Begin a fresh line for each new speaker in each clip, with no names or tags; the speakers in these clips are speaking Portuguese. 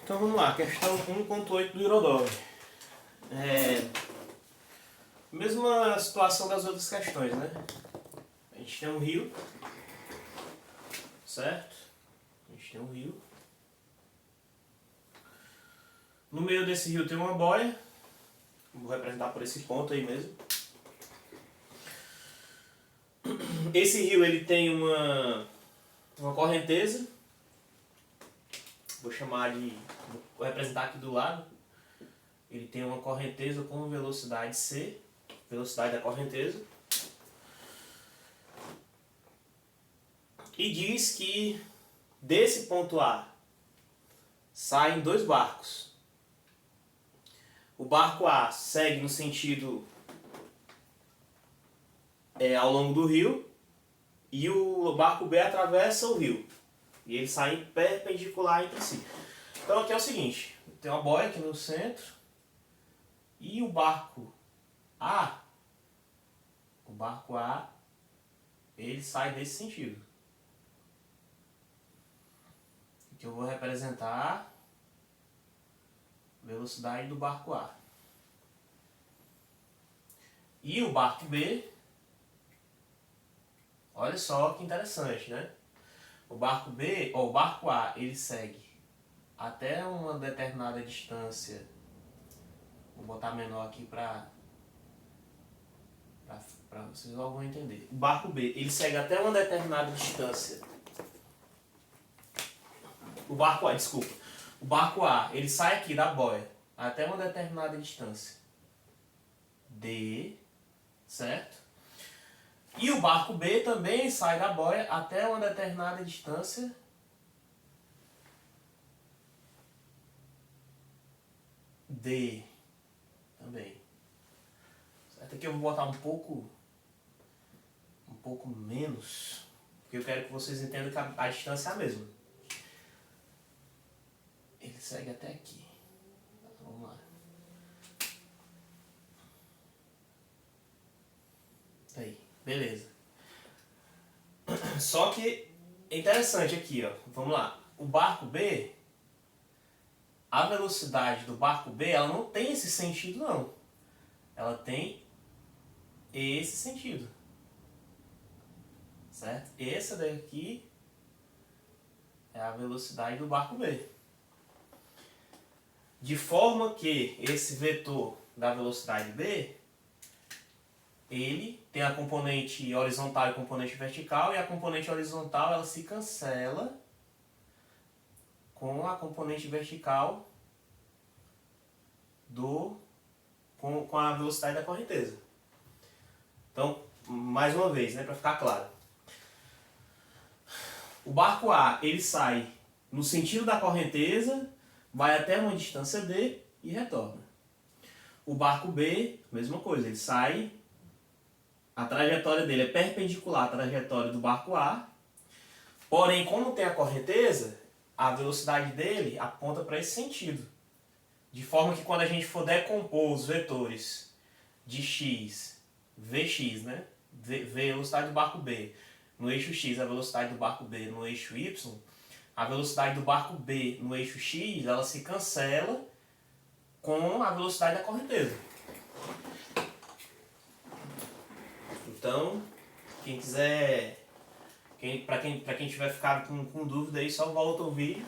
Então vamos lá, questão 1.8 do Eurodog. Mesma situação das outras questões, né? A gente tem um rio, certo? A gente tem um rio. No meio desse rio tem uma boia. Vou representar por esse ponto aí mesmo. Esse rio ele tem uma correnteza. Vou representar aqui do lado. Ele tem uma correnteza com velocidade C, velocidade da correnteza. E diz que desse ponto A saem dois barcos. O barco A segue no sentido ao longo do rio e o barco B atravessa o rio. E eles saem perpendicular entre si. Então aqui é o seguinte, tem uma boia aqui no centro e o barco A, ele sai desse sentido. Aqui eu vou representar a velocidade do barco A. E o barco B, olha só que interessante, né? O barco A, ele segue até uma determinada distância. Vou botar menor aqui para vocês logo vão entender. O barco B, ele segue até uma determinada distância. O barco A, ele sai aqui da boia até uma determinada distância. D, certo? E o barco B também sai da boia até uma determinada distância. D, também. Certo? Aqui eu vou botar um pouco menos, porque eu quero que vocês entendam que a distância é a mesma. Ele segue até aqui. Vamos lá. Aí, beleza. Só que é interessante aqui, ó. Vamos lá. O barco B, a velocidade do barco B, ela não tem esse sentido, não. Ela tem esse sentido. Certo? Essa daqui é a velocidade do barco B. De forma que esse vetor da velocidade B, ele tem a componente horizontal e a componente vertical, e a componente horizontal ela se cancela com a componente vertical com a velocidade da correnteza. Então, mais uma vez, né, para ficar claro. O barco A, ele sai no sentido da correnteza, vai até uma distância D e retorna. O barco B, mesma coisa, ele sai, a trajetória dele é perpendicular à trajetória do barco A, porém, como tem a correnteza, a velocidade dele aponta para esse sentido. De forma que quando a gente for decompor os vetores de x, Vx, né? Velocidade do barco B no eixo x, a velocidade do barco B no eixo y, a velocidade do barco B no eixo x, ela se cancela com a velocidade da correnteza. Então, quem quiser, para quem tiver ficado com dúvida aí, só volta o vídeo,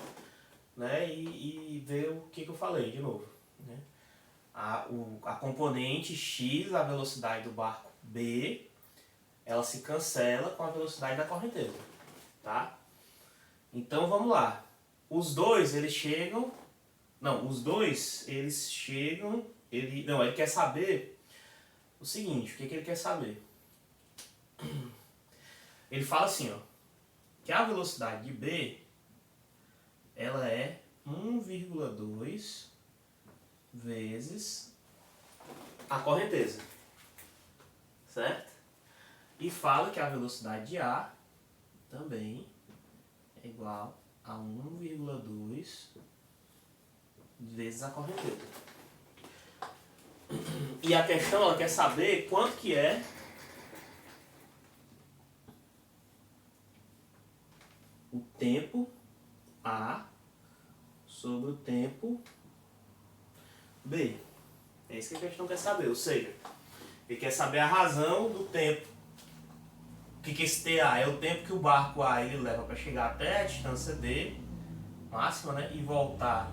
né, e ver o que eu falei de novo. Né? A componente x, a velocidade do barco B, ela se cancela com a velocidade da correnteza. Tá? Então vamos lá. Ele quer saber o seguinte, o que ele quer saber? Ele fala assim, ó, que a velocidade de B, ela é 1,2 vezes a correnteza, certo? E fala que a velocidade de A também é igual a 1,2 vezes a correnteza. E a questão, ela quer saber quanto que é o tempo A sobre o tempo B. É isso que a questão quer saber, ou seja, ele quer saber a razão do tempo. O que esse TA é? O tempo que o barco A ele leva para chegar até a distância D máxima, né, e voltar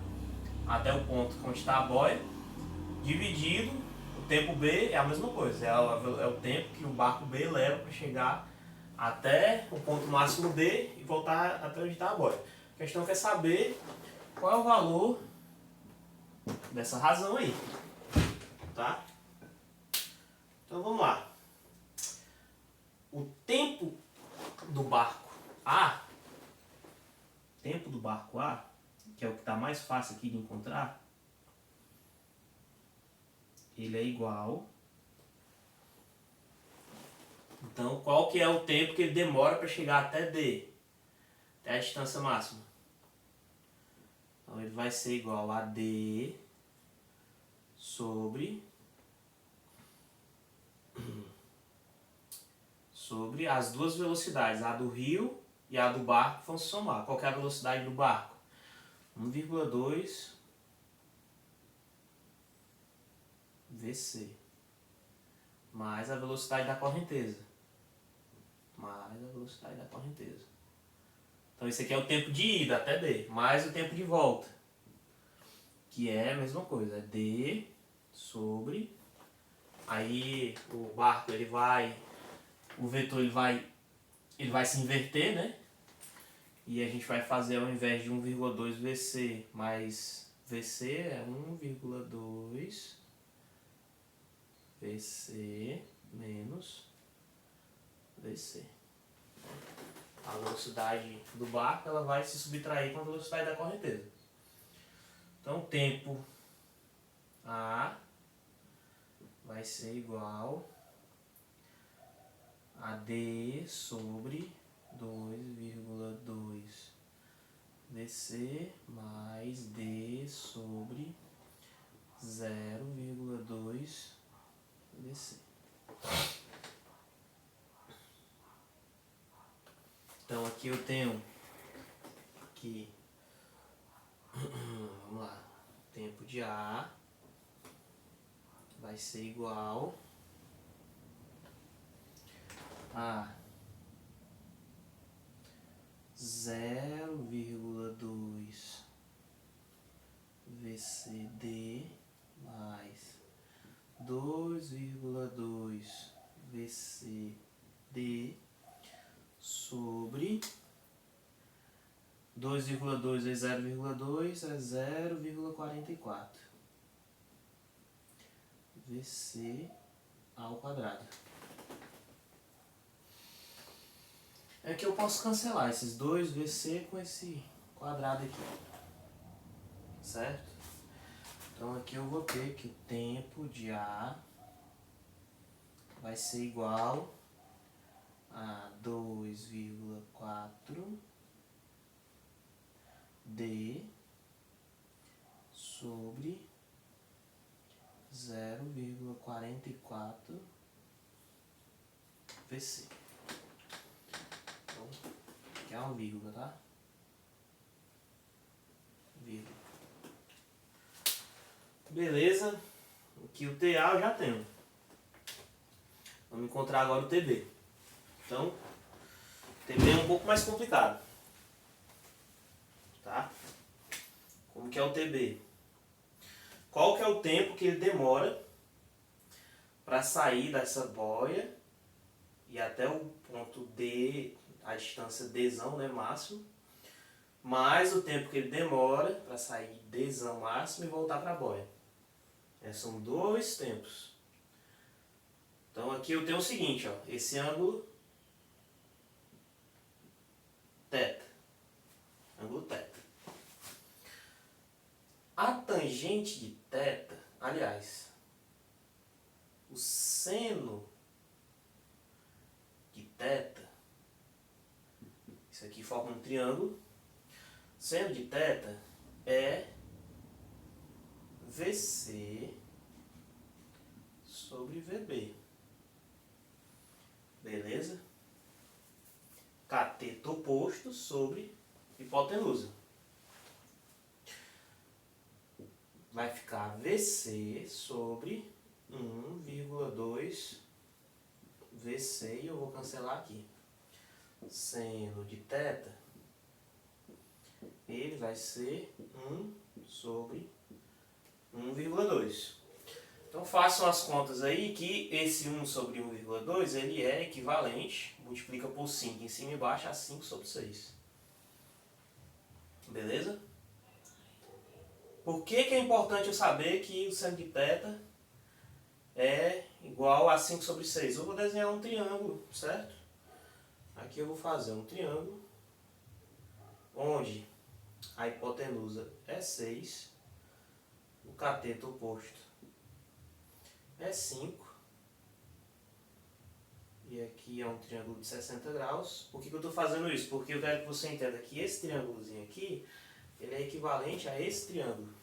até o ponto onde está a boia, dividido, o tempo B é a mesma coisa, é o tempo que o barco B leva para chegar até o ponto máximo D e voltar até onde está a boia. A questão quer saber qual é o valor dessa razão aí, tá? Então vamos lá. O tempo do barco A, que é o que está mais fácil aqui de encontrar, ele é igual. Então, qual que é o tempo que ele demora para chegar até D? Até a distância máxima. Então, ele vai ser igual a D sobre as duas velocidades, a do rio e a do barco, vão se somar. Qual que é a velocidade do barco? 1,2 VC mais a velocidade da correnteza. Então esse aqui é o tempo de ida até D, mais o tempo de volta, que é a mesma coisa, é D sobre, aí o barco o vetor ele vai se inverter, né? E a gente vai fazer, ao invés de 1,2 VC mais VC, é 1,2 VC menos VC. A velocidade do barco ela vai se subtrair com a velocidade da correnteza. Então, o tempo A vai ser igual a D sobre 2,2 VC mais D sobre 0,2 VC. Então aqui eu tenho que, vamos lá, tempo de A vai ser igual a 0,2 VCD mais 2,2 VCD sobre 2,2 vezes 0,2 é 0,44 VC ao quadrado. É que eu posso cancelar esses 2 VC com esse quadrado aqui, certo? Então aqui eu vou ter que o tempo de A vai ser igual a 2,4 D sobre 0,44 VC. Então, aqui é uma vírgula, tá? Vírgula. Beleza. Aqui o TA eu já tenho. Vamos encontrar agora o TB. Então, o TB é um pouco mais complicado. Tá? Como que é o TB? Qual que é o tempo que ele demora para sair dessa boia e até o ponto D, a distância Dzão, né, máximo, mais o tempo que ele demora para sair Dzão máximo e voltar para a boia. São dois tempos. Então aqui eu tenho o seguinte, ó, esse ângulo θ, ângulo θ. A tangente de θ, aliás, o seno de θ, isso aqui forma um triângulo, seno de θ é VC sobre VB. Beleza? Cateto oposto sobre hipotenusa. vai ficar VC sobre 1,2 VC, e eu vou cancelar aqui. Seno de θ, ele vai ser 1 sobre 1,2. Então façam as contas aí que esse 1 sobre 1,2 ele é equivalente, multiplica por 5 em cima e embaixo, a 5 sobre 6. Beleza? Por que é importante eu saber que o seno de θ é igual a 5 sobre 6? Eu vou desenhar um triângulo, certo? Aqui eu vou fazer um triângulo onde a hipotenusa é 6, o cateto oposto é 5, e aqui é um triângulo de 60 graus. Por que eu estou fazendo isso? Porque eu quero que você entenda que esse triângulozinho aqui, ele é equivalente a esse triângulo.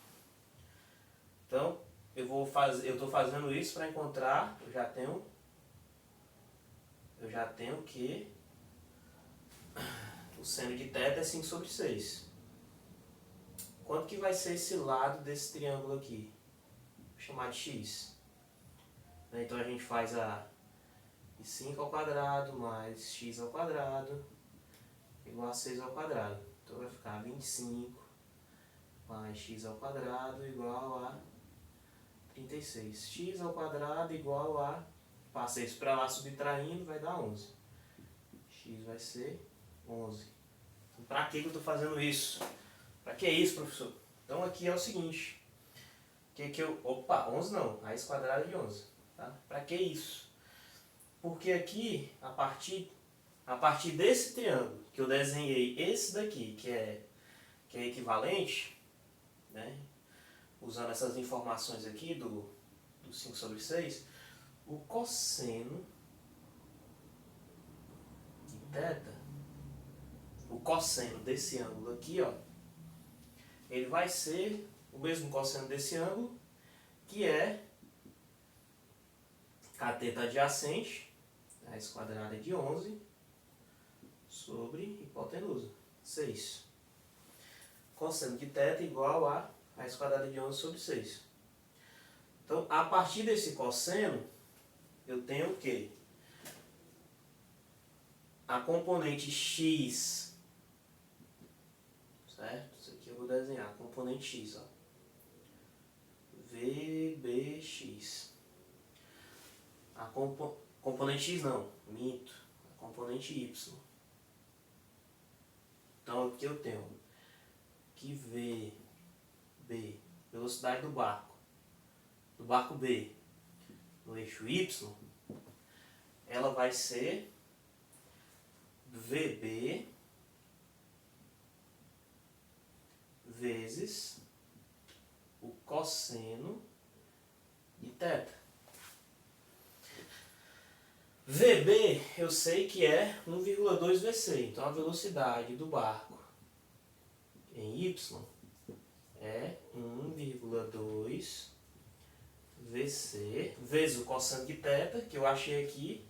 Então, eu estou fazendo isso para encontrar, eu já tenho que o seno de θ é 5 sobre 6. Quanto que vai ser esse lado desse triângulo aqui? Vou chamar de x. Então a gente faz a 5 ao quadrado mais x ao quadrado igual a 6 ao quadrado. Então vai ficar 25 mais x ao quadrado igual a 36. X ao quadrado igual a... Passei isso para lá subtraindo, vai dar 11. X vai ser 11. Então, para que eu estou fazendo isso? Para que isso, professor? Então aqui é o seguinte. Opa, 11 não. Raiz quadrada de 11. Tá? Para que isso? Porque aqui, a partir desse triângulo que eu desenhei, esse daqui, que é equivalente, né? Usando essas informações aqui do 5 sobre 6, o cosseno de θ, o cosseno desse ângulo aqui, ó, ele vai ser o mesmo cosseno desse ângulo, que é cateto adjacente, raiz quadrada de 11, sobre hipotenusa, 6. Cosseno de θ igual a raiz quadrada de 11 sobre 6. Então, a partir desse cosseno, eu tenho o quê? A componente x, certo? Isso aqui eu vou desenhar, a componente x, ó. VBX. A componente x não, minto. A componente y. Então aqui eu tenho que VB, velocidade do barco B no eixo y, ela vai ser VB vezes o cosseno de θ. VB eu sei que é 1,2 VC, então a velocidade do barco em y é 1,2 VC vezes o cosseno de θ, que eu achei aqui,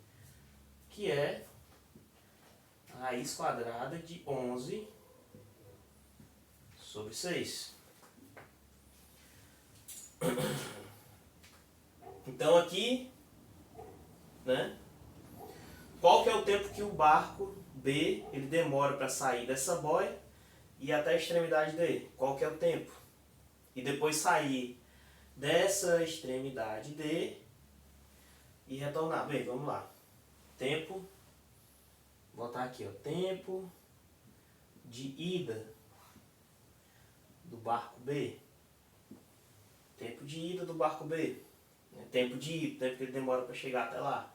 que é a raiz quadrada de 11 sobre 6. Então aqui, né? Qual que é o tempo que o barco B ele demora para sair dessa boia e ir até a extremidade D? Qual que é o tempo? E depois sair dessa extremidade D e retornar. Bem, vamos lá. Tempo, vou botar aqui, ó, tempo de ida do barco B. Tempo de ida do barco B. Tempo de ida, tempo que ele demora para chegar até lá.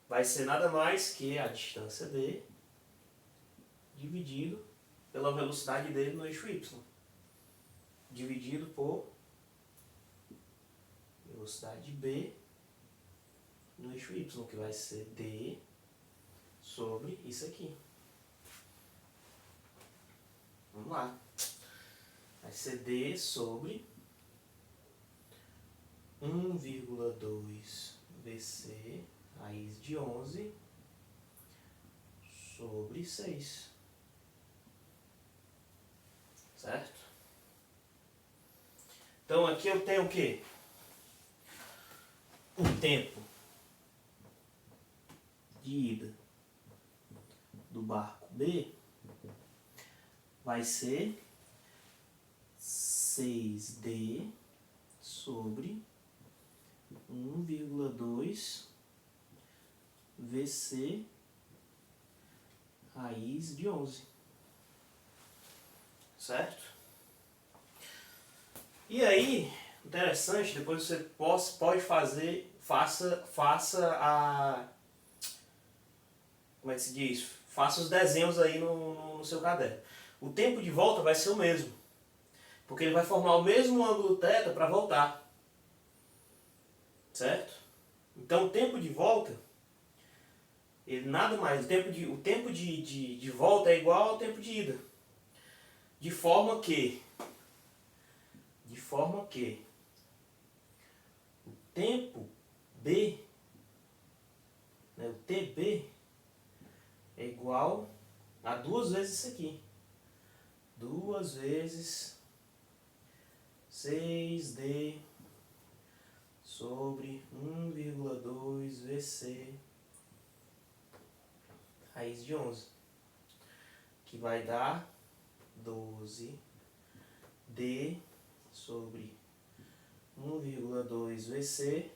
Vai ser nada mais que a distância D dividido pela velocidade dele no eixo Y. Dividido por velocidade B no eixo Y, que vai ser D sobre isso aqui. Vamos lá. Vai ser D sobre 1,2 VC raiz de 11 sobre 6. Certo? Então aqui eu tenho o quê? O tempo de ida do barco B vai ser 6D sobre 1,2 VC raiz de 11. Certo? E aí, interessante, depois você pode fazer, faça a... Como é que se diz? Faça os desenhos aí no seu caderno. O tempo de volta vai ser o mesmo. Porque ele vai formar o mesmo ângulo θ para voltar. Certo? Então o tempo de volta, ele nada mais, o tempo de volta é igual ao tempo de ida. De forma que o tempo B, né, o TB, é igual a 2 vezes isso aqui. 2 vezes 6D sobre 1,2 VC raiz de 11. Que vai dar 12D sobre 1,2 VC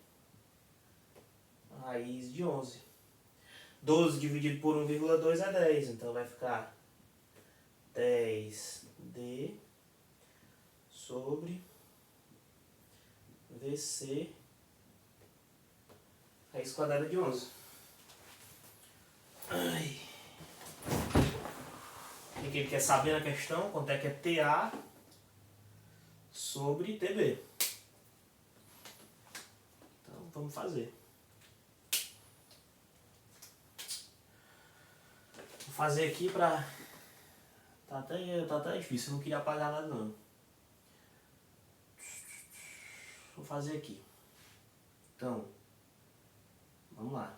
raiz de 11. 12 dividido por 1,2 é 10, então vai ficar 10D sobre VC raiz quadrada de 11. Ai. O que ele quer saber na questão? Quanto é que é TA sobre TB. Então vamos fazer. Vou fazer aqui pra... Tá até difícil, eu não queria apagar nada não. Vou fazer aqui. Então, vamos lá.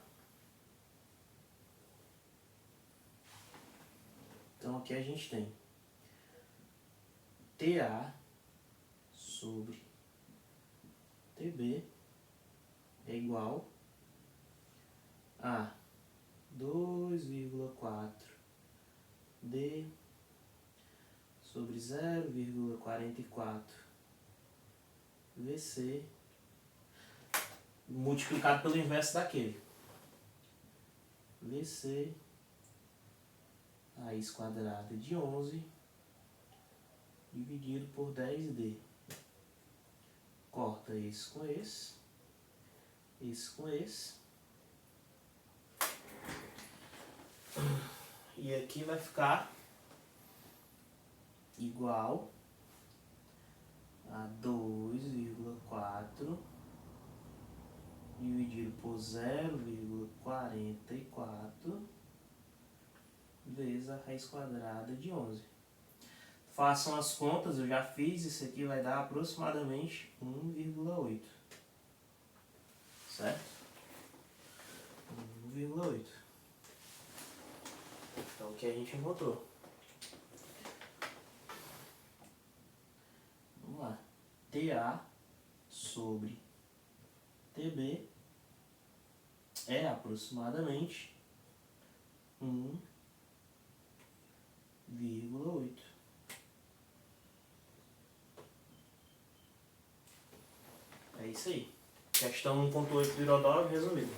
Então aqui a gente tem TA sobre TB é igual a 2,4 D sobre 0,44 VC multiplicado pelo inverso daquele. VC raiz quadrada de 11 dividido por 10D. Corta esse com esse com esse. E aqui vai ficar igual a 2,4 dividido por 0,44 vezes a raiz quadrada de 11. Façam as contas, eu já fiz, isso aqui vai dar aproximadamente 1,8. Certo? 1,8. Então o que a gente encontrou? Vamos lá. TA sobre TB é aproximadamente 1,8. É isso aí. Questão 1.8 do Irodov resumido.